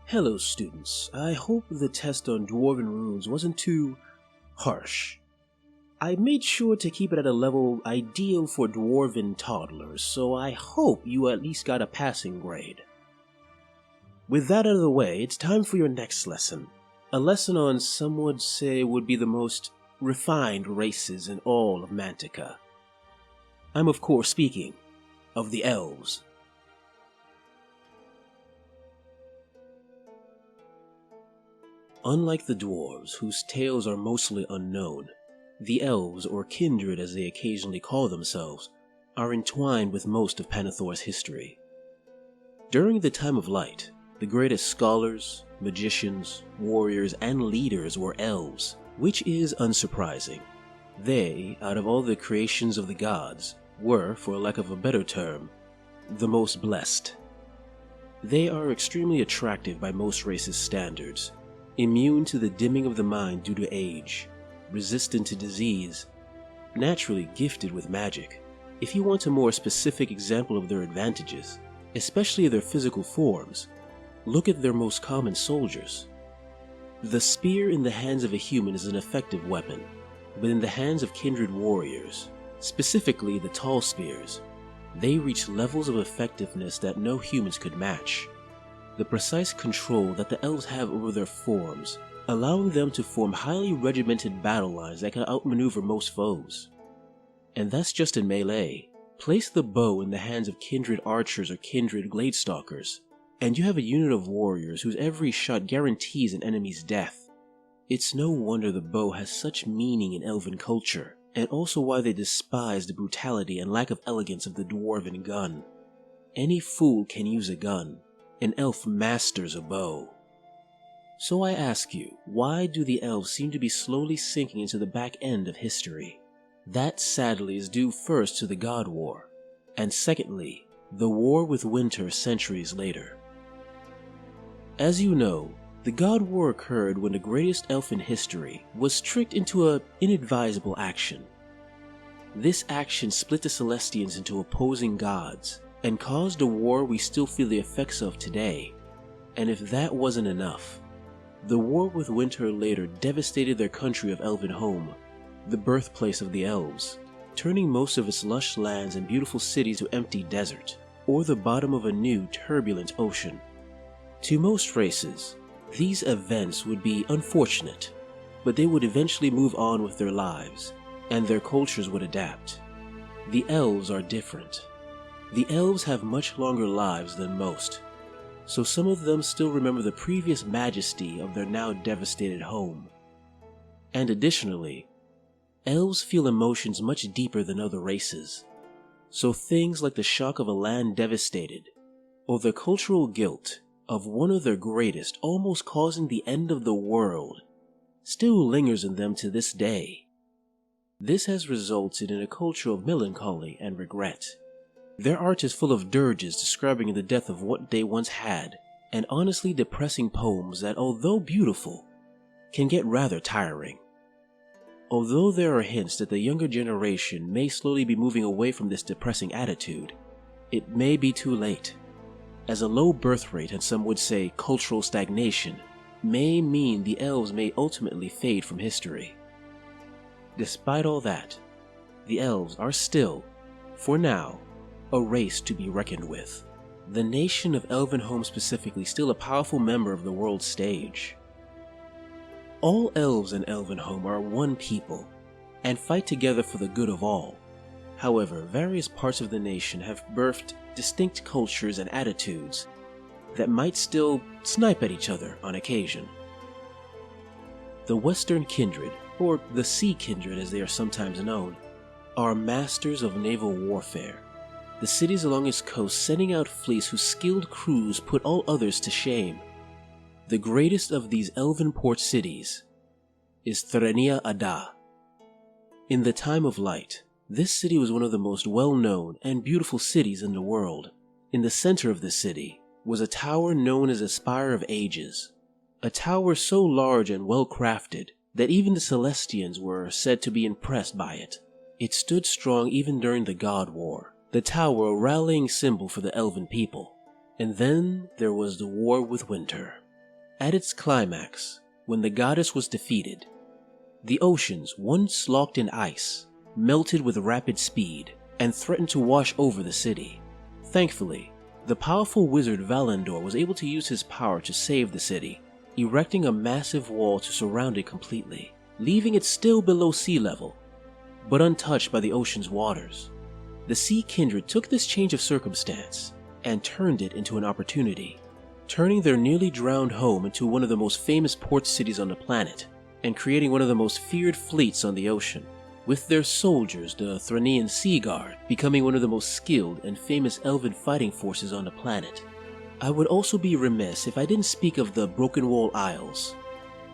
Hello students, I hope the test on Dwarven runes wasn't too harsh. I made sure to keep it at a level ideal for Dwarven toddlers, so I hope you at least got a passing grade. With that out of the way, it's time for your next lesson. A lesson on some would say would be the most refined races in all of Mantica. I'm of course speaking of the Elves. Unlike the dwarves, whose tales are mostly unknown, the elves, or kindred as they occasionally call themselves, are entwined with most of Panathor's history. During the Time of Light, the greatest scholars, magicians, warriors, and leaders were elves, which is unsurprising. They, out of all the creations of the gods, were, for lack of a better term, the most blessed. They are extremely attractive by most races' standards, immune to the dimming of the mind due to age, resistant to disease, naturally gifted with magic. If you want a more specific example of their advantages, especially their physical forms, look at their most common soldiers. The spear in the hands of a human is an effective weapon, but in the hands of kindred warriors, specifically the tall spears, they reach levels of effectiveness that no humans could match. The precise control that the elves have over their forms, allowing them to form highly regimented battle lines that can outmaneuver most foes. And that's just in melee. Place the bow in the hands of kindred archers or kindred gladestalkers, and you have a unit of warriors whose every shot guarantees an enemy's death. It's no wonder the bow has such meaning in elven culture, and also why they despise the brutality and lack of elegance of the dwarven gun. Any fool can use a gun. An elf masters a bow. So I ask you, why do the elves seem to be slowly sinking into the back end of history? That sadly is due first to the God War, and secondly, the war with Winter centuries later. As you know, the God War occurred when the greatest elf in history was tricked into an inadvisable action. This action split the Celestians into opposing gods, and caused a war we still feel the effects of today. And if that wasn't enough, the war with Winter later devastated their country of Elven home, the birthplace of the elves, turning most of its lush lands and beautiful cities to empty desert, or the bottom of a new turbulent ocean. To most races, these events would be unfortunate, but they would eventually move on with their lives, and their cultures would adapt. The elves are different. The elves have much longer lives than most, so some of them still remember the previous majesty of their now devastated home. And additionally, elves feel emotions much deeper than other races, so things like the shock of a land devastated, or the cultural guilt of one of their greatest almost causing the end of the world, still lingers in them to this day. This has resulted in a culture of melancholy and regret. Their art is full of dirges describing the death of what they once had, and honestly depressing poems that, although beautiful, can get rather tiring. Although there are hints that the younger generation may slowly be moving away from this depressing attitude, it may be too late, as a low birth rate and some would say cultural stagnation may mean the elves may ultimately fade from history. Despite all that, the elves are still, for now, a race to be reckoned with. The nation of Elvenhome specifically still a powerful member of the world stage. All elves in Elvenhome are one people, and fight together for the good of all. However, various parts of the nation have birthed distinct cultures and attitudes that might still snipe at each other on occasion. The Western Kindred, or the Sea Kindred as they are sometimes known, are masters of naval warfare. The cities along its coast sending out fleets whose skilled crews put all others to shame. The greatest of these elven port cities is Threnia Ada. In the Time of Light, this city was one of the most well-known and beautiful cities in the world. In the center of the city was a tower known as the Spire of Ages, a tower so large and well-crafted that even the Celestians were said to be impressed by it. It stood strong even during the God War, the tower a rallying symbol for the elven people. And then there was the war with Winter. At its climax, when the goddess was defeated, the oceans, once locked in ice, melted with rapid speed and threatened to wash over the city. Thankfully, the powerful wizard Valandor was able to use his power to save the city, erecting a massive wall to surround it completely, leaving it still below sea level, but untouched by the ocean's waters. The Sea Kindred took this change of circumstance and turned it into an opportunity, turning their nearly drowned home into one of the most famous port cities on the planet, and creating one of the most feared fleets on the ocean, with their soldiers, the Thranian Sea Guard, becoming one of the most skilled and famous elven fighting forces on the planet. I would also be remiss if I didn't speak of the Broken Wall Isles,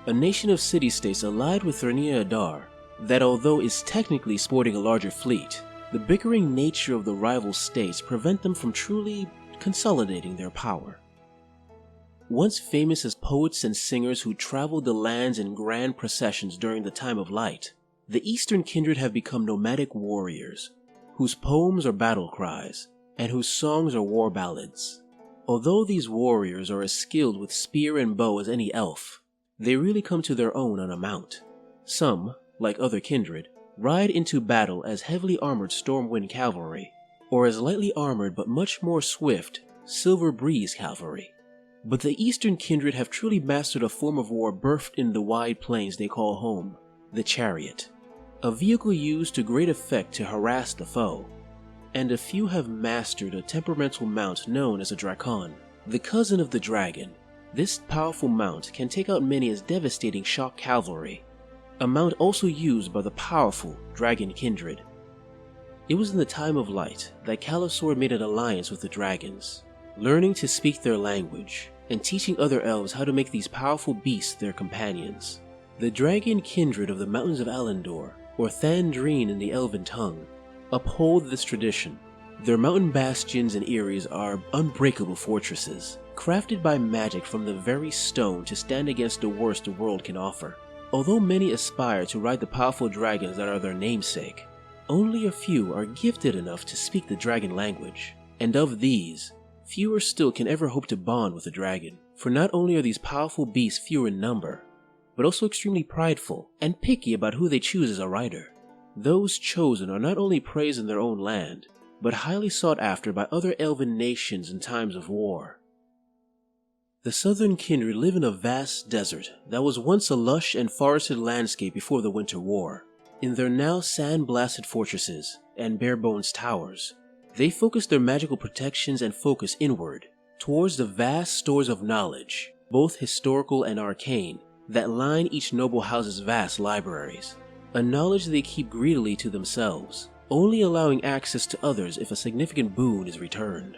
a nation of city-states allied with Thrania Adar that, although is technically sporting a larger fleet, the bickering nature of the rival states prevent them from truly consolidating their power. Once famous as poets and singers who traveled the lands in grand processions during the time of light, the Eastern Kindred have become nomadic warriors, whose poems are battle cries, and whose songs are war ballads. Although these warriors are as skilled with spear and bow as any elf, they really come to their own on a mount. Some, like other kindred, ride into battle as heavily armored Stormwind cavalry, or as lightly armored but much more swift Silver Breeze cavalry. But the Eastern Kindred have truly mastered a form of war birthed in the wide plains they call home, the chariot, a vehicle used to great effect to harass the foe. And a few have mastered a temperamental mount known as a Drakon, the cousin of the dragon. This powerful mount can take out many as devastating shock cavalry, a mount also used by the powerful Dragon Kindred. It was in the time of light that Calusor made an alliance with the dragons, learning to speak their language and teaching other elves how to make these powerful beasts their companions. The Dragon Kindred of the Mountains of Alandor, or Thandreen in the Elven tongue, uphold this tradition. Their mountain bastions and eyries are unbreakable fortresses, crafted by magic from the very stone to stand against the worst the world can offer. Although many aspire to ride the powerful dragons that are their namesake, only a few are gifted enough to speak the dragon language, and of these, fewer still can ever hope to bond with a dragon, for not only are these powerful beasts few in number, but also extremely prideful and picky about who they choose as a rider. Those chosen are not only praised in their own land, but highly sought after by other elven nations in times of war. The Southern Kindred live in a vast desert that was once a lush and forested landscape before the Winter War. In their now sand-blasted fortresses and bare-bones towers, they focus their magical protections and focus inward, towards the vast stores of knowledge, both historical and arcane, that line each noble house's vast libraries. A knowledge they keep greedily to themselves, only allowing access to others if a significant boon is returned.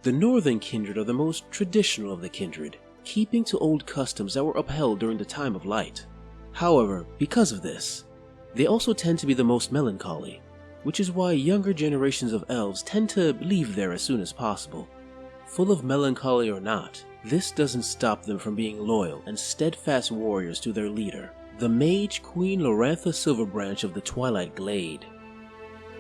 The Northern Kindred are the most traditional of the kindred, keeping to old customs that were upheld during the time of light. However, because of this, they also tend to be the most melancholy, which is why younger generations of elves tend to leave there as soon as possible. Full of melancholy or not, this doesn't stop them from being loyal and steadfast warriors to their leader, the Mage Queen Lorantha Silverbranch of the Twilight Glade.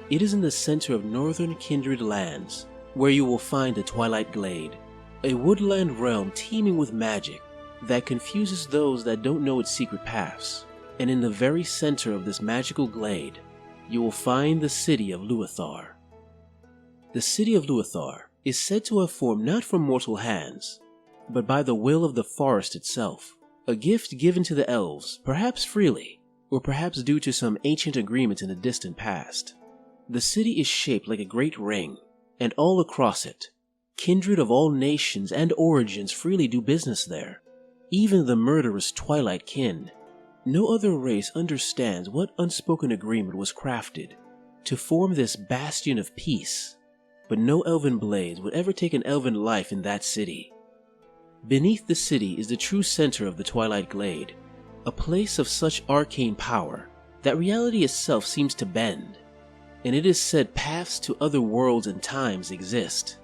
It is in the center of Northern Kindred lands, where you will find the Twilight Glade, a woodland realm teeming with magic that confuses those that don't know its secret paths. And in the very center of this magical glade, you will find the city of Luithar. The city of Luithar is said to have formed not from mortal hands, but by the will of the forest itself, a gift given to the elves, perhaps freely, or perhaps due to some ancient agreement in the distant past. The city is shaped like a great ring, and all across it, kindred of all nations and origins freely do business there, even the murderous Twilight kin. No other race understands what unspoken agreement was crafted to form this bastion of peace, but no elven blades would ever take an elven life in that city. Beneath the city is the true center of the Twilight Glade, a place of such arcane power that reality itself seems to bend, and it is said paths to other worlds and times exist.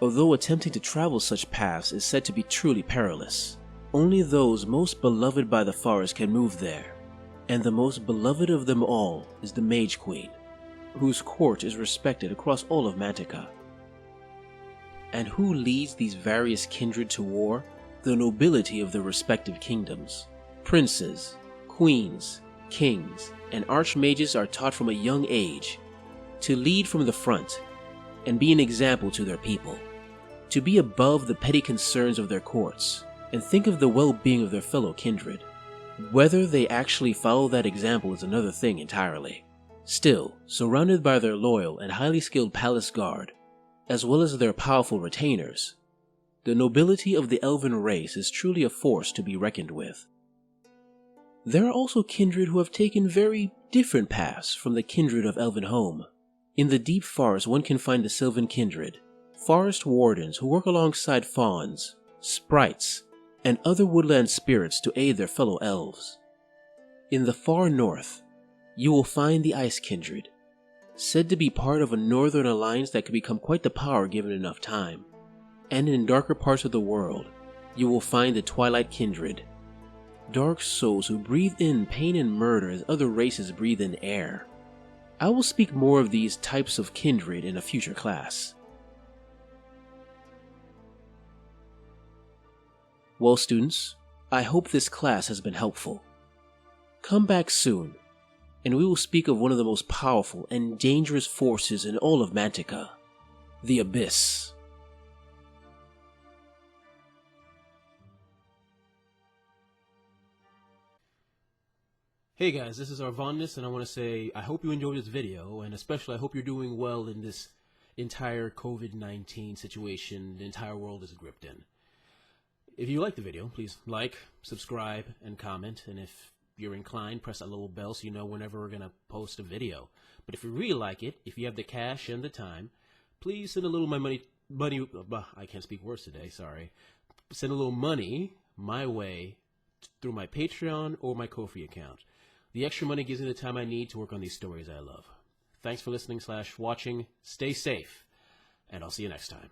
Although attempting to travel such paths is said to be truly perilous, only those most beloved by the forest can move there, and the most beloved of them all is the Mage Queen, whose court is respected across all of Mantica. And who leads these various kindred to war? the nobility of their respective kingdoms. Princes, queens, kings, and archmages are taught from a young age to lead from the front and be an example to their people, to be above the petty concerns of their courts and think of the well-being of their fellow kindred. Whether they actually follow that example is another thing entirely. Still, surrounded by their loyal and highly skilled palace guard, as well as their powerful retainers, the nobility of the elven race is truly a force to be reckoned with. There are also kindred who have taken very different paths from the kindred of elven home. In the deep forest one can find the sylvan kindred, forest wardens who work alongside fauns, sprites, and other woodland spirits to aid their fellow elves. In the far north, you will find the Ice Kindred, said to be part of a northern alliance that could become quite the power given enough time. And in darker parts of the world, you will find the Twilight Kindred, dark souls who breathe in pain and murder as other races breathe in air. I will speak more of these types of kindred in a future class. Well, students, I hope this class has been helpful. Come back soon, and we will speak of one of the most powerful and dangerous forces in all of Mantica, the Abyss. Hey guys, this is Arvandus, and I want to say I hope you enjoyed this video, and especially I hope you're doing well in this entire COVID-19 situation the entire world is gripped in. If you liked the video, please like, subscribe, and comment, and if you're inclined, press that little bell so you know whenever we're going to post a video. But if you really like it, if you have the cash and the time, please send a little money, I can't speak words today, sorry. Send a little money my way through my Patreon or my Ko-fi account. The extra money gives me the time I need to work on these stories I love. Thanks for listening/watching. Stay safe, and I'll see you next time.